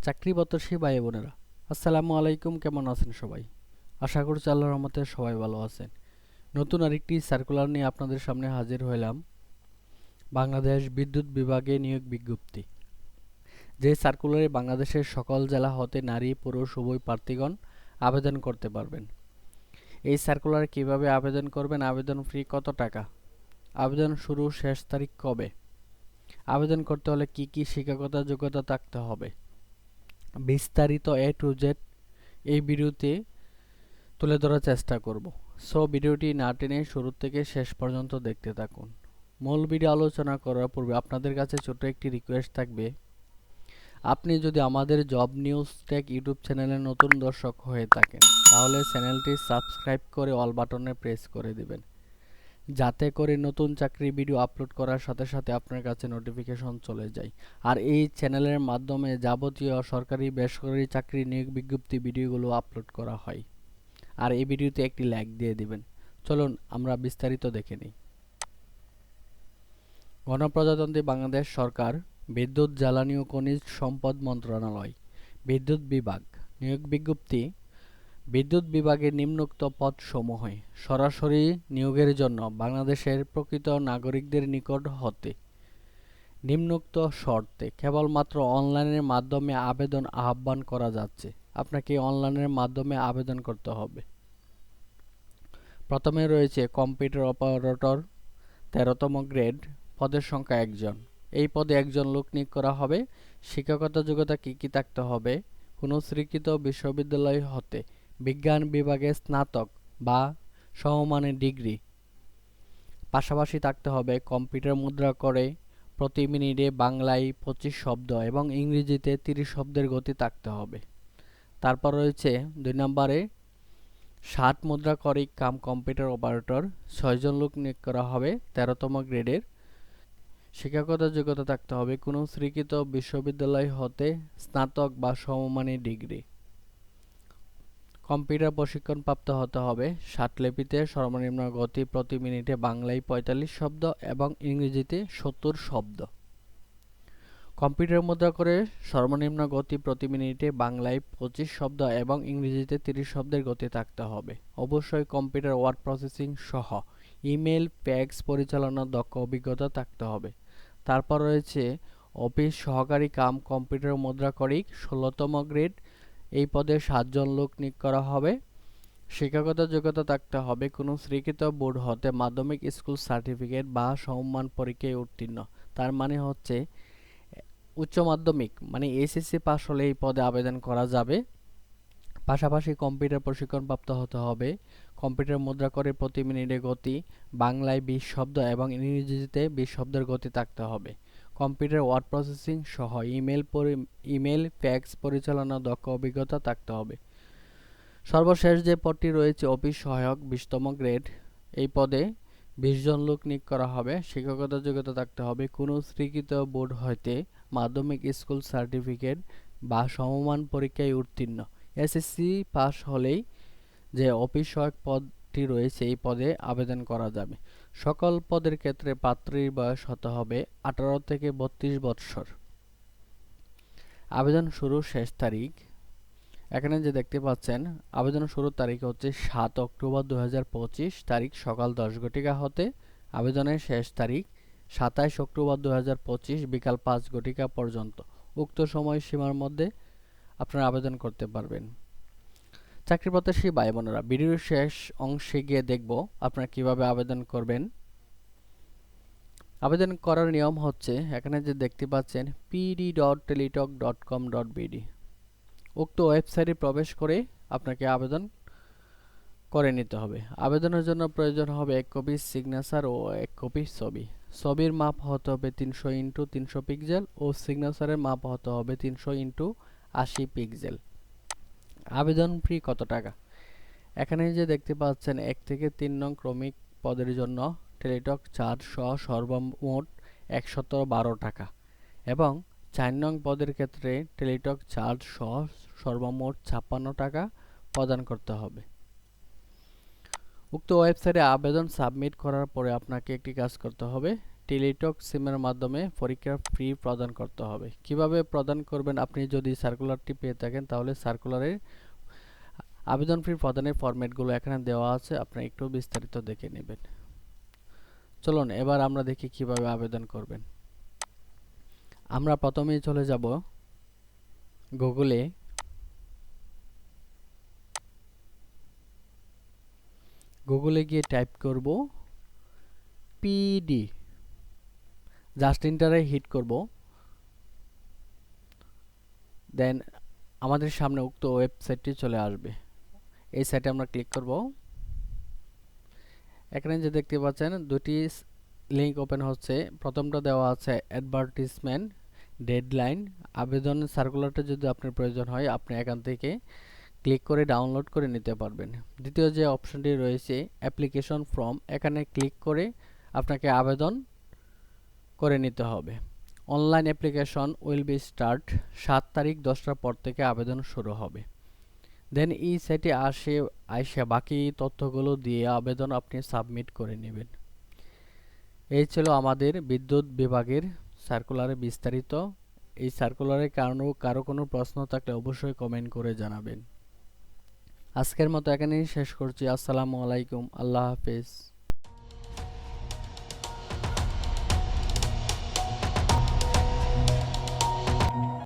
চাকরি প্রত্যাশী ভাই বোনেরা, আসসালামু আলাইকুম। কেমন আছেন সবাই? আশা করছি আল্লাহর রহমতে সবাই ভালো আছেন। নতুন আরেকটি সার্কুলার নিয়ে আপনাদের সামনে হাজির হলাম। বাংলাদেশ বিদ্যুৎ বিভাগে নিয়োগ বিজ্ঞপ্তি। যে সার্কুলারে বাংলাদেশের সকল জেলা হতে নারী পুরুষ উভয় প্রার্থীগণ আবেদন করতে পারবেন। এই সার্কুলারে কিভাবে আবেদন করবেন, আবেদন ফি কত টাকা, আবেদন শুরু শেষ তারিখ কবে, আবেদন করতে হলে কি কি শিক্ষাগত যোগ্যতা থাকতে হবে, বিস্তারিত এ টু জেড এই ভিডিওতে তুলে ধরার চেষ্টা করব। সো ভিডিওটি না টেনে শুরু থেকে শেষ পর্যন্ত দেখতে থাকুন। মূল ভিডিও আলোচনা করার পূর্বে আপনাদের কাছে ছোট একটি রিকোয়েস্ট থাকবে। আপনি যদি আমাদের জব নিউজ টেক ইউটিউব চ্যানেলে নতুন দর্শক হয়ে থাকেন, তাহলে চ্যানেলটি সাবস্ক্রাইব করে অল বাটনে প্রেস করে দিবেন, যাতে করে নতুন চাকরি ভিডিও আপলোড করার সাথে সাথে আপনার কাছে নোটিফিকেশন চলে যায়। আর এই চ্যানেলের মাধ্যমে যাবতীয় সরকারি বেসরকারি চাকরি নিয়োগ বিজ্ঞপ্তি ভিডিওগুলো আপলোড করা হয়। আর এই ভিডিওতে একটি লাইক দিয়ে দিবেন। চলুন আমরা বিস্তারিত দেখে নিই। গণপ্রজাতন্ত্রী বাংলাদেশ সরকার, বিদ্যুৎ জ্বালানি ও খনিজ সম্পদ মন্ত্রণালয়, বিদ্যুৎ বিভাগ। নিয়োগ বিজ্ঞপ্তি। বিদ্যুৎ বিভাগের নিম্নোক্ত পদসমূহে সরাসরি নিয়োগের জন্য বাংলাদেশের প্রকৃত নাগরিকদের নিকট হতে নিম্নোক্ত শর্তে কেবলমাত্র অনলাইনের মাধ্যমে আবেদন আহ্বান করা যাচ্ছে। আপনাকে অনলাইনের মাধ্যমে আবেদন করতে হবে। প্রথমে রয়েছে কম্পিউটার অপারেটর, ১৩তম গ্রেড, পদের সংখ্যা ১ জন। এই পদে একজন লোক নিয়োগ করা হবে। শিক্ষাগত যোগ্যতা কি কি থাকতে হবে? কোনো স্বীকৃত বিশ্ববিদ্যালয় হতে বিজ্ঞান বিভাগে স্নাতক বা সমমানের ডিগ্রি, পাশাপাশি থাকতে হবে কম্পিউটার মুদ্রা করে প্রতি মিনিটে বাংলায় ২৫ শব্দ এবং ইংরেজিতে ৩০ শব্দের গতি থাকতে হবে। তারপর রয়েছে ২ নম্বরে ৬০ মুদ্রাক্ষরিক কাম কম্পিউটার অপারেটর, ৬ জন লোক নিয়োগ করা হবে ১৩তম গ্রেডের। শিক্ষাগত যোগ্যতা থাকতে হবে কোনো স্বীকৃত বিশ্ববিদ্যালয় হতে স্নাতক বা সমমানের ডিগ্রি। কম্পিউটার প্রশিক্ষণপ্রাপ্ত হতে হবে। ষাটলিপিতে সর্বনিম্ন গতি প্রতি মিনিটে বাংলায় ৪৫ শব্দ এবং ইংরেজিতে ৭০ শব্দ। কম্পিউটার মুদ্রা করে সর্বনিম্ন গতি প্রতি মিনিটে বাংলায় ২৫ শব্দ এবং ইংরেজিতে ৩০ শব্দের গতি থাকতে হবে। অবশ্যই কম্পিউটার ওয়ার্ড প্রসেসিং সহ ইমেল, ফ্যাক্স পরিচালনার দক্ষ অভিজ্ঞতা থাকতে হবে। তারপর রয়েছে অফিস সহকারী কাম কম্পিউটার মুদ্রাক্ষরিক, ১৬তম গ্রেড। এই পদে ৭ জন লোক নিয়োগ করা হবে। শিক্ষাগত যোগ্যতা থাকতে হবে কোনো স্বীকৃত বোর্ড হতে মাধ্যমিক স্কুল সার্টিফিকেট বা সমমান পরীক্ষায় উত্তীর্ণ। তার মানে হচ্ছে উচ্চ মাধ্যমিক মানে এসএসসি পাস হলে এই পদে আবেদন করা যাবে। পাশাপাশি কম্পিউটার প্রশিক্ষণপ্রাপ্ত হতে হবে। কম্পিউটার মুদ্রা করে প্রতি মিনিটে গতি বাংলায় ২০ শব্দ এবং ইংরেজিতে ২০ শব্দের গতি থাকতে হবে। কম্পিউটার ওয়ার্ড প্রসেসিং সহ ইমেল, ফ্যাক্স পরিচালনার দক্ষ অভিজ্ঞতা থাকতে হবে। সর্বশেষ যে পদটি রয়েছে অফিস সহায়ক, ২০তম গ্রেড। এই পদে ২০ জন লোক নিয়োগ করা হবে। শিক্ষাগত যোগ্যতা থাকতে হবে কোনো স্বীকৃত বোর্ড হইতে মাধ্যমিক স্কুল সার্টিফিকেট বা সমমান পরীক্ষায় উত্তীর্ণ। এসএসসি পাস হলেই যে অফিস সহায়ক পদটি রয়েছে এই পদে আবেদন করা যাবে। সকল পদের ক্ষেত্রে প্রার্থীর বয়স হতে হবে ১৮ থেকে ৩২ বৎসর। আবেদন শুরু শেষ তারিখ। এখানে যে দেখতে পাচ্ছেন আবেদন শুরুর তারিখ হচ্ছে ৭ অক্টোবর ২০২৫ তারিখ সকাল ১০ ঘটিকা হতে। আবেদনের শেষ তারিখ ২৭ অক্টোবর ২০২৫ বিকাল ৫ ঘটিকা পর্যন্ত। উক্ত সময়সীমার মধ্যে আপনারা আবেদন করতে পারবেন। চাকরি প্রত্যাশী ভাই বোনেরা, ভিডিওর শেষ অংশে গিয়ে দেখব আপনারা কিভাবে আবেদন করবেন। আবেদন করার নিয়ম হচ্ছে এখানে যে দেখতে পাচ্ছেন pd.teletalk.com.bd, উক্ত ওয়েবসাইটে প্রবেশ করে আপনাকে আবেদন করে নিতে হবে। আবেদনের জন্য প্রয়োজন হবে ১ কপি সিগনেচার ও ১ কপি ছবি। ছবির মাপ হতে হবে ৩০০x৩০০ পিক্সেল ও সিগনেচারের মাপ হতে হবে ৩০০x৮০ পিক্সেল। আবেদন ফি কত টাকা? এখানে যে দেখতে পাচ্ছেন ১ থেকে ৩ নং ক্রমিক পদের জন্য টেলিটক চার্জ সহ সর্বমোট ১১২ টাকা এবং ৪ নং পদের ক্ষেত্রে টেলিটক চার্জ সহ সর্বমোট ৫৬ টাকা প্রদান করতে হবে। উক্ত ওয়েবসাইটে আবেদন সাবমিট করার পরে আপনাকে একটি কাজ করতে হবে। টেলিটক সিমের মাধ্যমে পরীক্ষার ফি প্রদান করতে হবে। কিভাবে প্রদান করবেন? আপনি যদি সার্কুলারটি পেয়ে থাকেন তাহলে সার্কুলারের আবেদন ফি প্রদানের ফরম্যাটগুলো এখানে দেওয়া আছে, আপনি একটু বিস্তারিত দেখে নেবেন। চলুন এবার আমরা দেখি কিভাবে আবেদন করবেন। আমরা প্রথমেই চলে যাব গুগলে। গুগলে গিয়ে টাইপ করব পিডি, জাস্ট ইন্টারে হিট করব। দেন আমাদের সামনে উক্ত ওয়েবসাইটটি চলে আসবে। এই সাইটে আমরা ক্লিক করব। এখানে যে দেখতে পাচ্ছেন দুটি লিঙ্ক ওপেন হচ্ছে। প্রথমটা দেওয়া আছে অ্যাডভার্টিসমেন্ট ডেডলাইন। আবেদন সার্কুলারটা যদি আপনার প্রয়োজন হয় আপনি এখান থেকে ক্লিক করে ডাউনলোড করে নিতে পারবেন। দ্বিতীয় যে অপশনটি রয়েছে অ্যাপ্লিকেশন ফর্ম, এখানে ক্লিক করে আপনাকে আবেদন করে নিতে হবে। Online application will be start, 7 তারিখ 10টার পর থেকে আবেদন শুরু হবে। দেন এই সাইটে আসে বাকি তথ্যগুলো দিয়ে আবেদন আপনি সাবমিট করে নেবেন। এই ছিল আমাদের বিদ্যুৎ বিভাগের সার্কুলারে বিস্তারিত। এই সার্কুলারের কারো কোনো প্রশ্ন থাকলে অবশ্যই কমেন্ট করে জানাবেন। আজকের মতো এখানেই শেষ করছি। আসসালামু আলাইকুম, আল্লাহ হাফেজ।